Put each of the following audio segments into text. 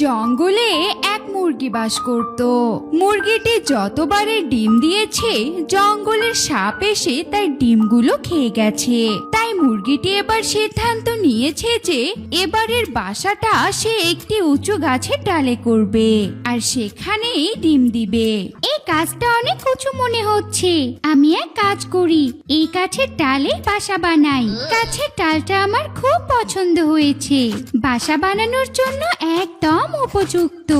জঙ্গলে এক মুরগি বাস করত। মুরগিটি যতবারে ডিম দিয়েছে জঙ্গলের সাপ এসে তার ডিমগুলো খেয়ে গেছে। তাই মুরগিটি এবার সিদ্ধান্ত নিয়েছে যে এবারের বাসাটা সে একটি উঁচু গাছের ডালে করবে আর সেখানেই ডিম দিবে। এই কাজটা অনেক উঁচু মনে হচ্ছে। আমি এক কাজ করি, এই গাছের ডালে বাসা বানাই। গাছের ডালটা আমার খুব পছন্দ হয়েছে, বাসা বানানোর জন্য একদম উপযুক্ত।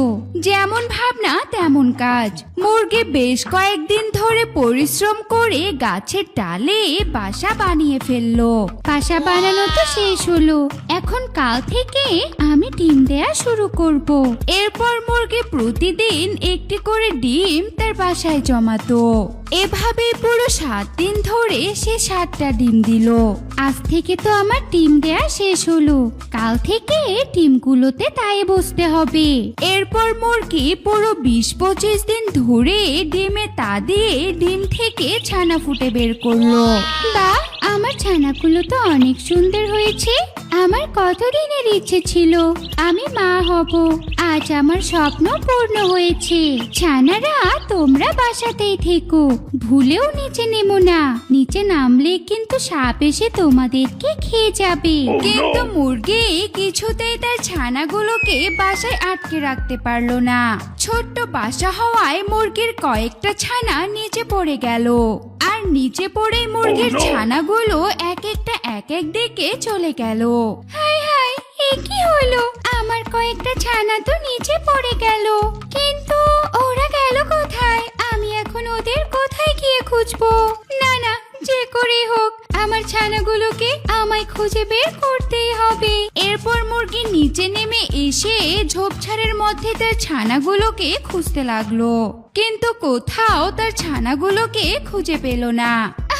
যেমন ভাবনা তেমন কাজ। মুরগি বেশ কয়েকদিন ধরে পরিশ্রম করে গাছের ডালে বাসা বানিয়ে ফেললো। বাসা বানানো তো শেষ হলো, এখন কাল থেকে আমি ডিম দেয়া শুরু করব। এরপর মুরগি প্রতিদিন একটি করে ডিম তার বাসায় জমাতো। এভাবেই পুরো 7 দিন ধরে সে 7টা ডিম দিল। আজ থেকে তো আমার ডিম দেয়া শেষ হলো, কাল থেকে ডিমগুলোতে তাই বসতে হবে। এরপর মুরগি পুরো 20-25 দিন ধরে ডিমে তা দিয়ে ডিম থেকে ছানা ফুটে বের করলো। বাহ, আমার ছানাগুলো তো অনেক সুন্দর হয়েছে। আমার কতদিনের ইচ্ছে ছিল আমি মা হব, আজ আমার স্বপ্ন পূর্ণ হয়েছে। ছানারা তোমরা বাসাতেই থেকো, ভুলেও নিচে নেমো না। নিচে নামলে কিন্তু সাপ এসে তোমাদেরকে খেয়ে যাবে। কিন্তু মুরগি কিছুতেই তার ছানাগুলোকে বাসায় আটকে রাখতে পারলো না। ছোট্ট বাসা হওয়ায় মুরগির কয়েকটা ছানা নিচে পড়ে গেল। আর নিচে পড়েই মুরগির ছানাগুলো এক এক দিকে চলে গেল। হাই হাই, এ কি হলো? আমার কয়েকটা ছানা তো নিচে পড়ে গেল, কিন্তু ওরা গেল কোথায়? আমি এখন ওদের কোথায় গিয়ে খুঁজবো? না না, যে করেই হোক আমার ছানাগুলোকে আমায় খুঁজে বের করতেই হবে। এরপর মুরগি নিচে নেমে এসে ঝোপঝাড়ের মধ্যে তার ছানাগুলোকে খুঁজতে লাগলো, কিন্তু কোথাও তার ছানাগুলোকে খুঁজে পেল না।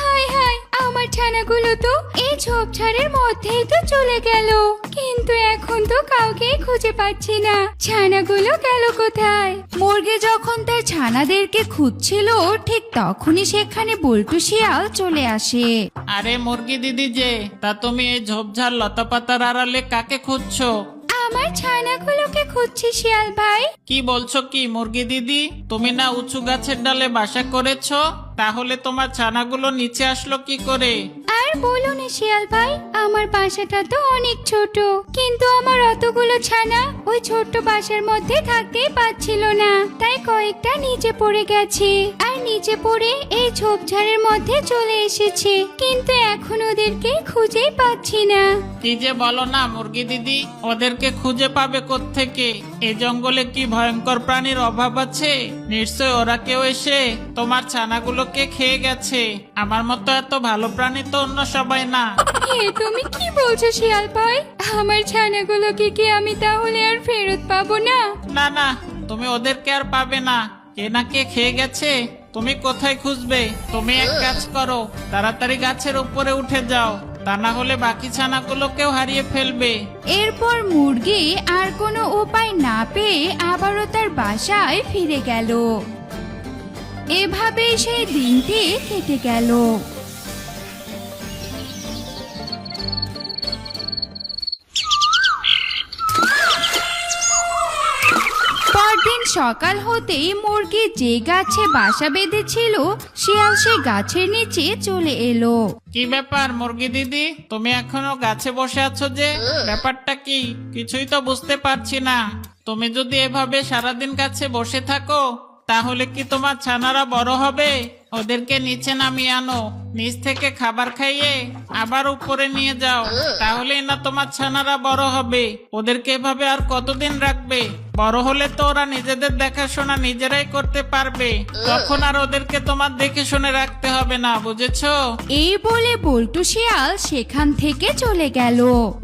হাই হাই, আমার ছানাগুলো তো এই ঝোপঝাড়ের মধ্যেই তো চলে গেল, কিন্তু এখন তো কাউকে খুঁজে পাচ্ছি না। ছানাগুলো গেল কোথায়? মুরগি যখন তার ছানাদেরকে খুঁজছিল ঠিক তখনই সেখানে বল্টু শিয়াল চলে আসে। আরে মুরগি দিদি যে, তা তুমি এই ঝোপঝাড় লতাপাতার আড়ালে কাকে খুঁজছো? আমার ছানাগুলোকে খুঁজছি শিয়াল ভাই। কি বলছো কি মুরগি দিদি? তুমি না উঁচু গাছের ডালে বাসা করেছো, তাহলে তোমার ছানাগুলো নিচে আসলো কি করে? আর বলো না শিয়াল ভাই, আমার বাসাটা তো অনেক ছোট, কিন্তু আমার অতগুলো ছানা ওই ছোট্ট বাসার মধ্যে থাকতেই পারছিল না, তাই কয়েকটা নিচে পড়ে গেছে। আর নিচে পড়ে এই ঝোপঝাড়ের মধ্যে চলে এসেছে, কিন্তু এখন ওদেরকে খুঁজেই পাচ্ছি না। কি যে বলো না মুরগি দিদি, ওদেরকে খুঁজে পাবে কোত্থেকে? এই জঙ্গলে কি ভয়ঙ্কর প্রাণীর অভাব আছে? নিশ্চয় ওরা কেউ এসে তোমার ছানাগুলোকে খেয়ে গেছে। আমার মতো এত ভালো প্রাণী তো অন্য সবাই না। এ তুমি কি বলছো শিয়াল ভাই? আমার ছানাগুলোকে কি আমি তাহলে আর ফেরত পাবো না? না না, তুমি ওদেরকে আর পাবে না। কে না কে খেয়ে গেছে, তুমি কোথায় খুঁজবে? তুমি এক কাজ করো, তাড়াতাড়ি গাছের উপরে উঠে যাও, তা না হলে বাকি ছানাগুলোকেও হারিয়ে ফেলবে। এরপর মুরগি আর কোনো উপায় না পেয়ে আবারও তার বাসায় ফিরে গেল। এভাবে সেই দিনটি কেটে গেল। পরদিন সকাল হতেই মুরগি যে গাছে বাসা বেঁধেছিল শিয়াল সে গাছের নিচে চলে এলো। কি ব্যাপার মুরগি দিদি, তুমি এখনো গাছে বসে আছো যে? ব্যাপারটা কি? কিছুই তো বুঝতে পারছি না। তুমি যদি এভাবে সারাদিন গাছে বসে থাকো তাহলে কি তোমার ছানারা বড় হবে? ওদেরকে নিচে নামিয়ে আনো, নিচ থেকে খাবার খাইয়ে আবার উপরে নিয়ে যাও, তাহলেই না তোমার ছানারা বড় হবে। ওদেরকে এভাবে আর কতদিন রাখবে? বড় হলে তো ওরা নিজেদের দেখাশোনা নিজেরাই করতে পারবে, তখন আর ওদেরকে তোমার দেখে শুনে রাখতে হবে না, বুঝেছো? এই বলে বল্টু শিয়াল সেখান থেকে চলে গেল।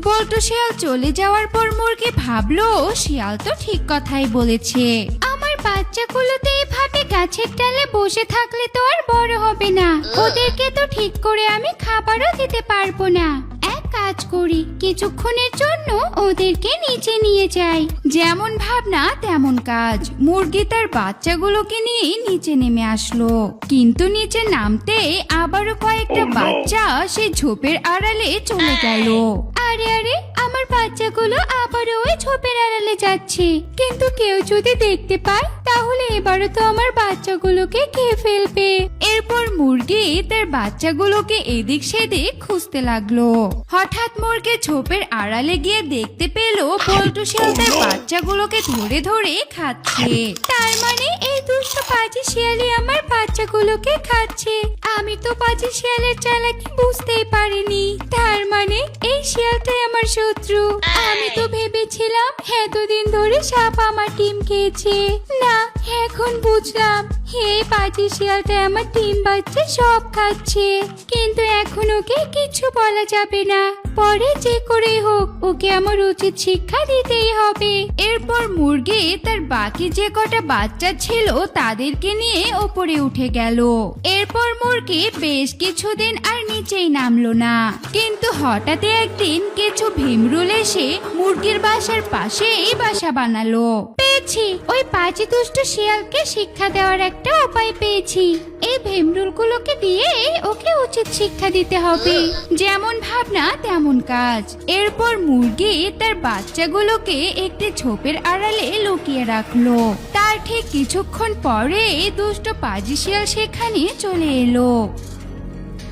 বল্টু শিয়াল চলে যাওয়ার পর মুরগি ভাবলো শিয়াল তো ঠিক কথাই বলেছে। আমার বাচ্চাগুলো তো এভাবে গাছের ডালে বসে থাকলে তো আর বড় হবে না, ওদেরকে তো ঠিক করে আমি খাবারও দিতে পারবো না। এক কাজ করি, কিছুক্ষণের জন্য ওদেরকে নিচে নিয়ে যাই। যেমন ভাবনা তেমন কাজ। মুরগি তার বাচ্চাগুলোকে নিয়ে নিচে নেমে আসলো, কিন্তু নিচে নামতে আবারও কয়েকটা বাচ্চা সে ঝোপের আড়ালে চলে গেল। আরে আরে, আমার বাচ্চাগুলো আবারও ওই ঝোপের আড়ালে যাচ্ছে, কিন্তু কেউ যদি দেখতে পায় তাহলে এবারও তো আমার বাচ্চাগুলোকে খেয়ে ফেলবে। এরপর মুরগি তার বাচ্চাগুলোকে এদিক সেদিক খুঁজতে লাগলো। হঠাৎ মুরগি ঝোপের আড়ালে গিয়ে দেখতে পেল বল্টু শিয়াল তার বাচ্চাগুলোকে ধরে ধরে খাচ্ছে। তার মানে এই দুষ্ট পাজি শিয়ালই আমার বাচ্চাগুলোকে খাচ্ছে। আমি তো পাজি শিয়ালের চালাকি বুঝতেই পারিনি। তার মানে এই শিয়ালটাই আমার শত্রু। আমি তো ভেবেছিলাম এতদিন ধরে সাপ আমার ডিম খেয়েছে। না, এখন বুঝলাম এই পাজি শিয়ালটা আমার ডিম বাচ্চা সব খাচ্ছে। কিন্তু এখন ওকে কিছু বলা যাবে না, পরে যে করে হোক ওকে আমার উচিত শিক্ষা দিতেই হবে। এরপর মুরগি তার বাকি যে কটা বাচ্চা ছিল তাদেরকে নিয়ে ওপরে উঠে গেল। এরপর মুরগি বেশ কিছুদিন আর নিচেই নামলো না, কিন্তু হঠাৎ একদিন কিছু ভীমরুল এসে মুরগির বাসার পাশেই বাসা বানালো। পেয়েছি, ওই পাজি দুষ্ট শিয়ালকে শিক্ষা দেওয়ার একটা উপায় পেয়েছি। এই ভীমরুলগুলোকে দিয়ে ওকে উচিত শিক্ষা দিতে হবে। যেমন ভাবনা তেমন কাজ। এরপর মুরগি তার বাচ্চাগুলোকে একটি ঝোপের আড়ালে লুকিয়ে রাখলো। তার ঠিক কিছুক্ষণ পরে দুষ্ট পাজি শিয়াল সেখানে চলে এলো।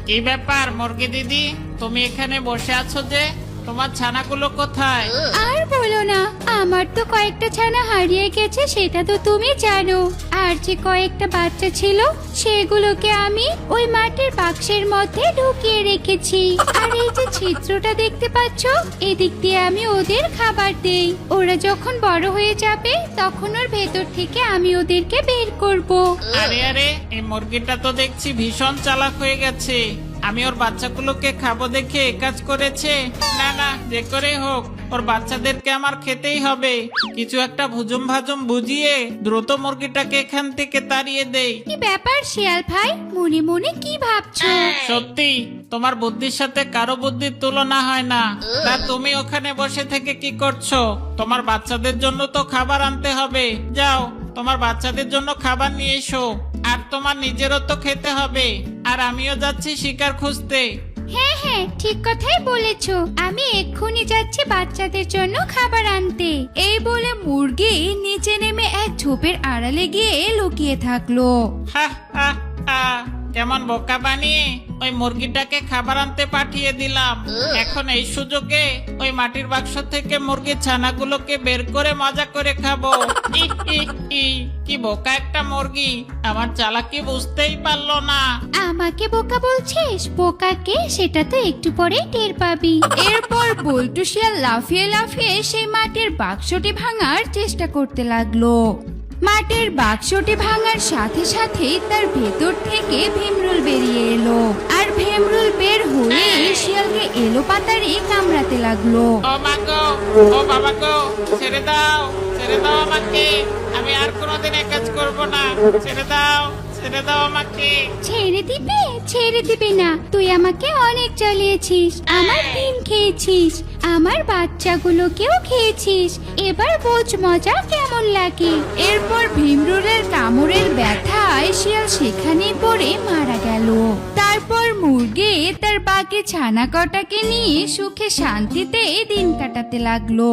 কি ব্যাপার মুরগি দিদি, তুমি এখানে বসে আছো যে? তোমার ছানাগুলো কোথায়? আর বলো না, আমার তো কয়েকটা ছানা হারিয়ে গেছে, সেটা তো তুমি জানো। আর যে কয়েকটা বাচ্চা ছিল সেগুলোকে আমি ওই মাটির বাক্সের মধ্যে ঢুকিয়ে রেখেছি। আর এই যে ছিদ্রটা দেখতে পাচ্ছ, এদিক দিয়ে আমি ওদের খাবার দেই। ওরা যখন বড় হয়ে যাবে তখন ওর ভেতর থেকে আমি ওদেরকে বের করব। আরে আরে, এই মুরগিটা তো দেখছি ভীষণ চালাক হয়ে গেছে। আমি ওর বাচ্চাগুলোকে খাবো দেখে এ কাজ করেছে। না না, যে করে হোক ওর বাচ্চাদেরকে আমার খেতেই হবে। কিছু একটা ভুজুম ভাজুম বুঝিয়ে দ্রুত মুরগিটাকে এখান থেকে তাড়িয়ে দেই। কি ব্যাপার শিয়াল ভাই, মনে মনে কি ভাবছো? সত্যি তোমার বুদ্ধির সাথে কারো বুদ্ধির তুলনা হয় না। তা তুমি ওখানে বসে থেকে কি করছো? তোমার বাচ্চাদের জন্য তো খাবার আনতে হবে। যাও, তোমার বাচ্চাদের জন্য খাবার নিয়ে এসো। আর তোমার নিজেরও তো খেতে হবে। আর আমিও যাচ্ছি শিকার খুঁজতে। হ্যাঁ হ্যাঁ, ঠিক কথাই বলেছো। আমি এক্ষুনি যাচ্ছি বাচ্চাদের জন্য খাবার আনতে। এই বলে মুরগি নিচে নেমে এক ঝোপের আড়ালে গিয়ে লুকিয়ে থাকলো। হা হা হা, কেমন বোকা বানিয়ে ওই মুরগিটাকে খাবার আনতে পাঠিয়ে দিলাম। এখন এই সুযোগে ওই মাটির বাক্স থেকে মুরগির ছানাগুলোকে বের করে মজা করে খাবো। ই ই ই, কি বোকা একটা মুরগি, আমার চালাকি বুঝতেই পারলো না। আমাকে বোকা বলছিস? বোকাকে সেটা তো একটু পরেই টের পাবি। এরপর বল্টু শিয়াল লাফিয়ে লাফিয়ে সেই মাটির বাক্সটি ভাঙার চেষ্টা করতে লাগলো। মাটির বাক্সটি ভাঙার সাথে সাথেই তার ভেতর থেকে ভীমরুল বেরিয়ে এলো। আর ভীমরুল বের হয়ে শিয়ালকে এলো পাতাড়ি কামড়াতে লাগলো। ও মা গো, ও বাবা গো, ছেড়ে দাও, ছেড়ে দাও আমাকে। আমি আর কোনোদিন এ কাজ করবো না। ছেড়ে দাও, ছেড়ে দাও আমাকে। ছেড়ে দিবে? ছেড়ে দিবে না। তুই আমাকে অনেক জ্বালিয়েছিস, আমার ডিম খেয়েছিস, আমার বাচ্চাগুলোকেও খেয়েছিস। এবার বোঝ মজা কেমন লাগে। এরপর ভীমরুলের কামড়ের ব্যথায় শিয়াল সেখানেই পড়ে মারা গেল। তারপর মুরগি তার বাকি ছানা কটাকে নিয়ে সুখে শান্তিতে দিন কাটাতে লাগলো।